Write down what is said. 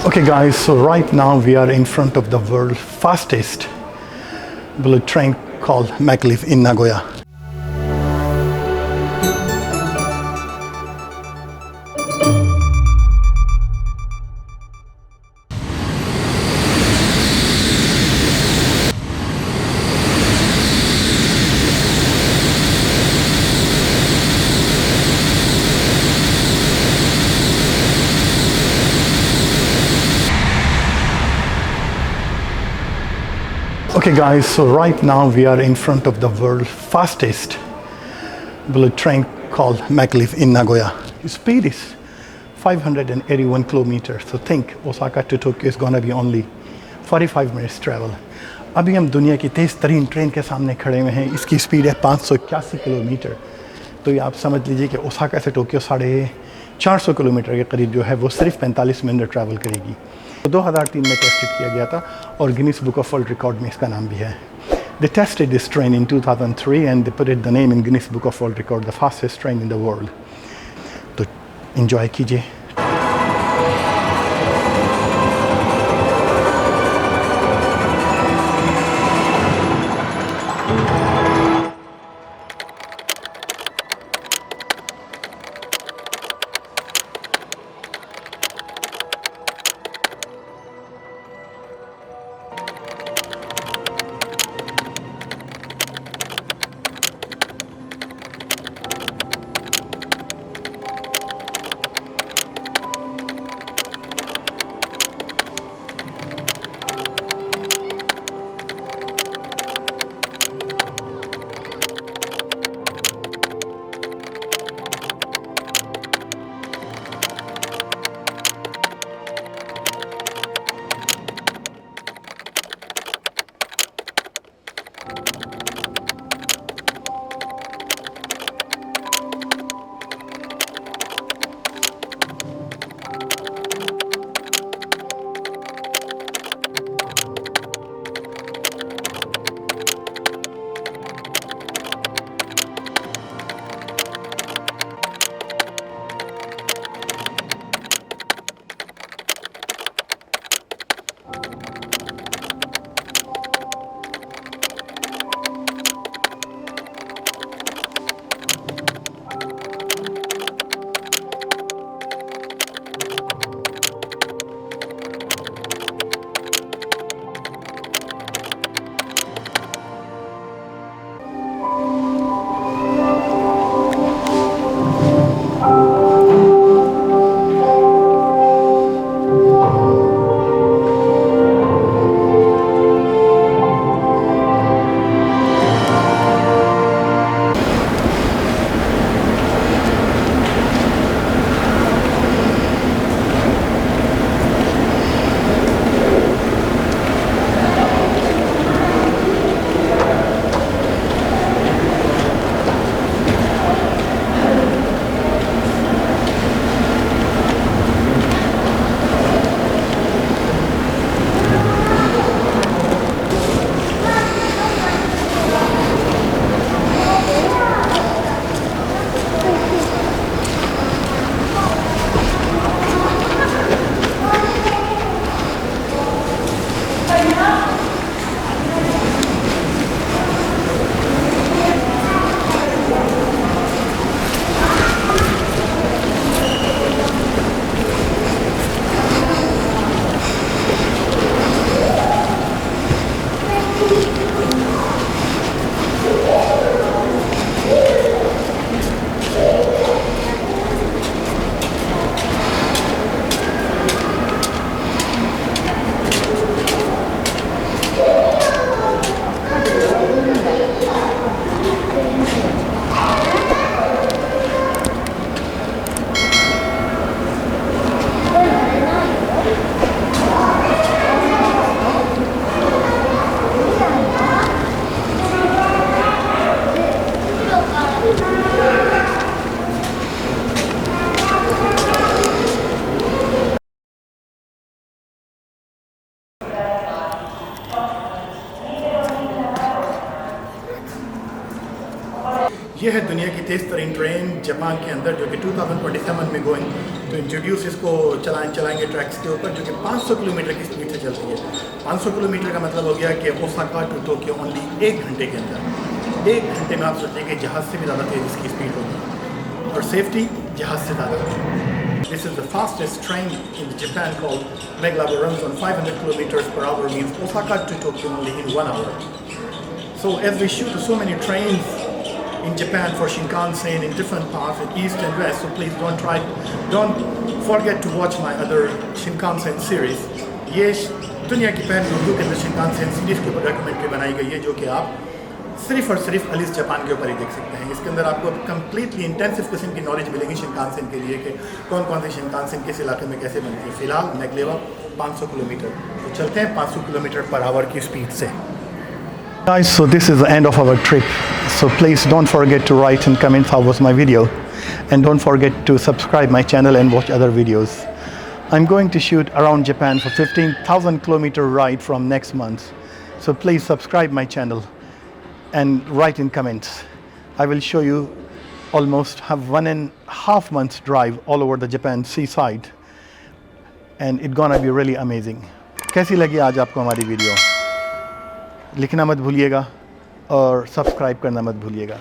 Okay guys, so right now we are in front of the world's fastest bullet train called Maglev in Nagoya. Okay guys, so right now we are in front of the world's fastest bullet train called Maglev in Nagoya. Its speed is 581 kilometers. So think Osaka to Tokyo is gonna be only 45 minutes travel. अभी हम दुनिया की तेज़ तरीन train के सामने खड़े हुए हैं. इसकी स्पीड है 581 किलोमीटर. तो ये आप समझ लीजिए कि ओसाका से टोक्यो 450 किलोमीटर के करीब जो है वो सिर्फ 45 मिनट ट्रैवल करेगी. 2003 में टेस्टेड किया गया था और Guinness book of world record में इसका नाम भी है. They tested this train in 2003 and they put it the name in Guinness Book of World Record, the fastest train in the world. तो enjoy कीजिए. ये है दुनिया की तेज़ तरीन ट्रेन जापान के अंदर, जो कि 2027 में गोइंग तो इंट्रोड्यूस इसको चलाएंगे ट्रैक्स के ऊपर, जो कि 500 किलोमीटर की स्पीड से चलती है। 500 किलोमीटर का मतलब हो गया कि ओसाका टू टोक्यो ओनली 1 घंटे के अंदर। 1 घंटे में आप सोचिए कि जहाज़ से भी ज़्यादा तेज़ इसकी स्पीड होगी, और सेफ्टी जहाज़ से ज़्यादा। This is the fastest train in Japan called Maglev, runs on 500 kilometers per hour, means Osaka to Tokyo only in 1 hour. So as we shoot so many trains in Japan for Shinkansen in different parts, in east and west, so please don't forget to watch my other Shinkansen series. ये दुनिया की पहली उर्दू के अंदर Shinkansen series के ऊपर documentary बनाई गई है, जो कि आप सिर्फ और सिर्फ अलीस जापान के ऊपर ही देख सकते हैं। इसके अंदर आपको कंप्लीटली इंटेंसिव किस्म की नॉलेज मिलेगी शिनकानसेन के लिए, कि कौन कौन से शिनकानसेन किस इलाके में कैसे बनती है। फिलहाल मैगलेव 500 किलोमीटर, तो चलते हैं 500 किलोमीटर पर आवर की स्पीड से। Guys, so this is the end of our trip. So please don't forget to write and comment how was my video, and don't forget to subscribe my channel and watch other videos. I'm going to shoot around Japan for 15,000 kilometer ride from next month. So please subscribe my channel and write in comments. I will show you almost have 1.5 months drive all over the Japan seaside, and it's gonna be really amazing. कैसी लगी आज आपको हमारी video? लिखना मत भूलिएगा और subscribe करना मत भूलिएगा।